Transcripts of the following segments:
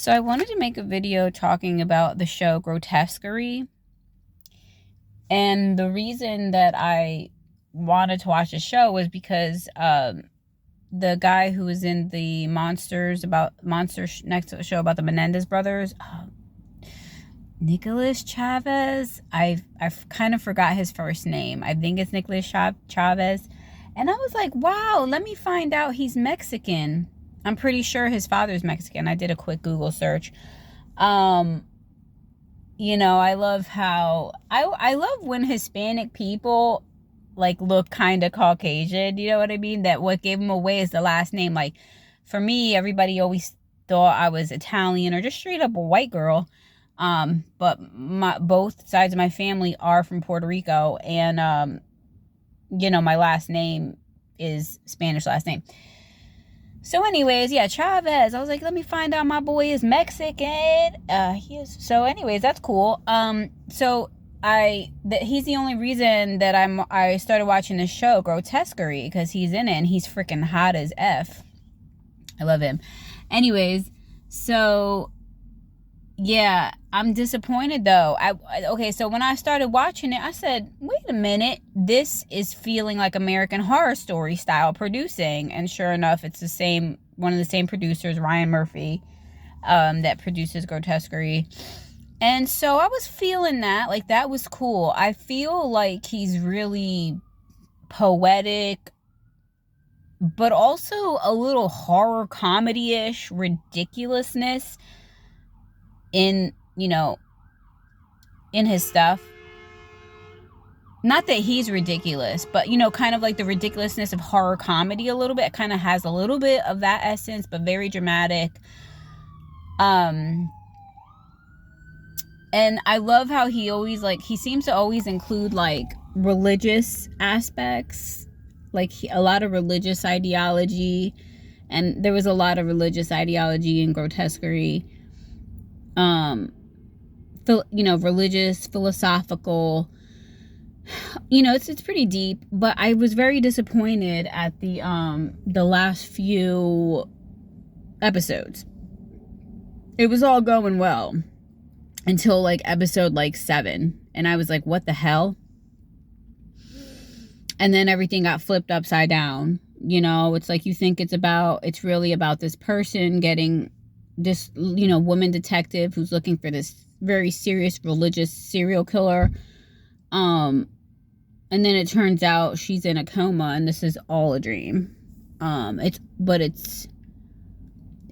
So I wanted to make a video talking about the show Grotesquerie. And the reason that I wanted to watch the show was because the guy who was in the next show about the Menendez brothers, Nicholas Chavez. I've kind of forgot his first name. I think it's Nicholas Chavez. And I was like, wow, let me find out he's Mexican. I'm pretty sure his father's Mexican. I did a quick Google search. I love how I love when Hispanic people like look kind of Caucasian. You know what I mean? That what gave them away is the last name. Like for me, everybody always thought I was Italian or just straight up a white girl. But both sides of my family are from Puerto Rico, and my last name is Spanish last name. So anyways, yeah, Chavez. I was like, let me find out my boy is Mexican. So anyways, that's cool. He's the only reason that I started watching this show, Grotesquerie, because he's in it and he's freaking hot as F. I love him. Anyways, so yeah, I'm disappointed though. So when I started watching it, I said, wait a minute, this is feeling like American Horror Story style producing. And sure enough, it's one of the same producers, Ryan Murphy, that produces Grotesquerie. And so I was feeling that, like that was cool. I feel like he's really poetic, but also a little horror comedy-ish ridiculousness in his stuff. Not that he's ridiculous, but kind of like the ridiculousness of horror comedy a little bit. It kind of has a little bit of that essence, but very dramatic. And I love how he seems to always include like religious aspects, like a lot of religious ideology, and there was a lot of religious ideology in Grotesquerie. Religious, philosophical, it's pretty deep, but I was very disappointed at the last few episodes. It was all going well until like episode 7, and I was like, what the hell? And then everything got flipped upside down. It's like you think it's really about this person getting this woman detective who's looking for this very serious religious serial killer, and then it turns out she's in a coma and this is all a dream. And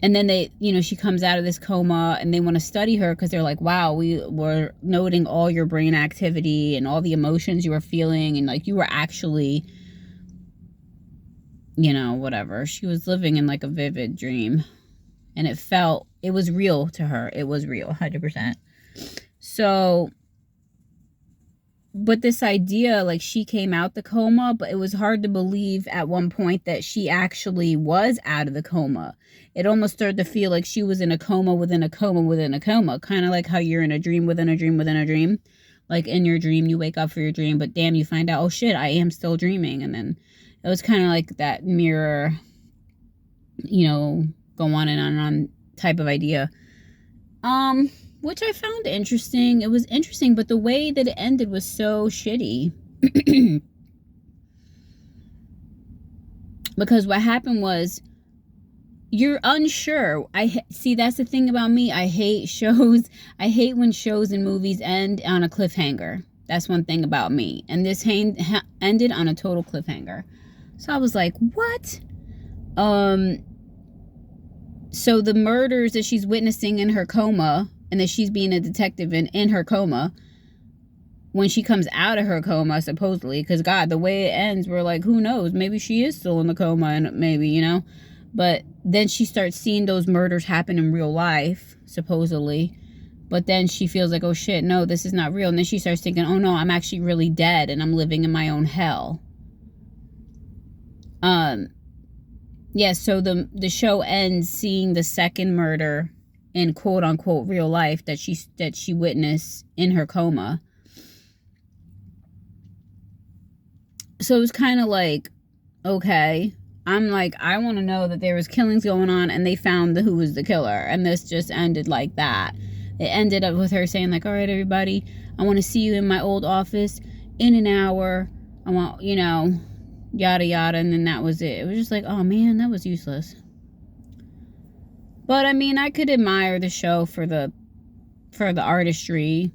then she comes out of this coma and they want to study her because they're like, wow, we were noting all your brain activity and all the emotions you were feeling, and like you were actually whatever, she was living in like a vivid dream. And it was real to her. It was real, 100%. So, but this idea, like she came out the coma, but it was hard to believe at one point that she actually was out of the coma. It almost started to feel like she was in a coma within a coma within a coma. Kind of like how you're in a dream within a dream within a dream. Like in your dream, you wake up for your dream, but damn, you find out, oh shit, I am still dreaming. And then it was kind of like that mirror, go on and on and on type of idea, which I found interesting. It was interesting, but the way that it ended was so shitty. Because what happened was, you're unsure. See, that's the thing about me. I hate when shows and movies end on a cliffhanger. That's one thing about me, and this ended on a total cliffhanger. So I was like, what? So the murders that she's witnessing in her coma, and that she's being a detective in her coma, when she comes out of her coma, supposedly, because God, the way it ends, we're like, who knows? Maybe she is still in the coma, and maybe, but then she starts seeing those murders happen in real life, supposedly. But then she feels like, oh shit, no, this is not real. And then she starts thinking, oh no, I'm actually really dead and I'm living in my own hell. Yeah, so the show ends seeing the second murder in quote unquote real life that she witnessed in her coma. So it was kind of like, okay, I'm like, I want to know that there was killings going on and they found who was the killer. And this just ended like that. It ended up with her saying like, all right, everybody, I want to see you in my old office in an hour. I want, you know, yada yada. And then that was it. It was just like, oh man, that was useless. But I mean, I could admire the show for the artistry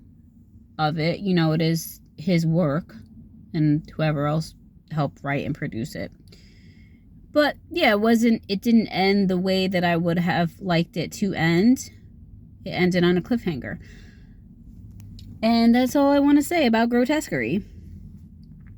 of it. You know, it is his work and whoever else helped write and produce it. But yeah, it didn't end the way that I would have liked it to end. It ended on a cliffhanger. And that's all I want to say about Grotesquerie.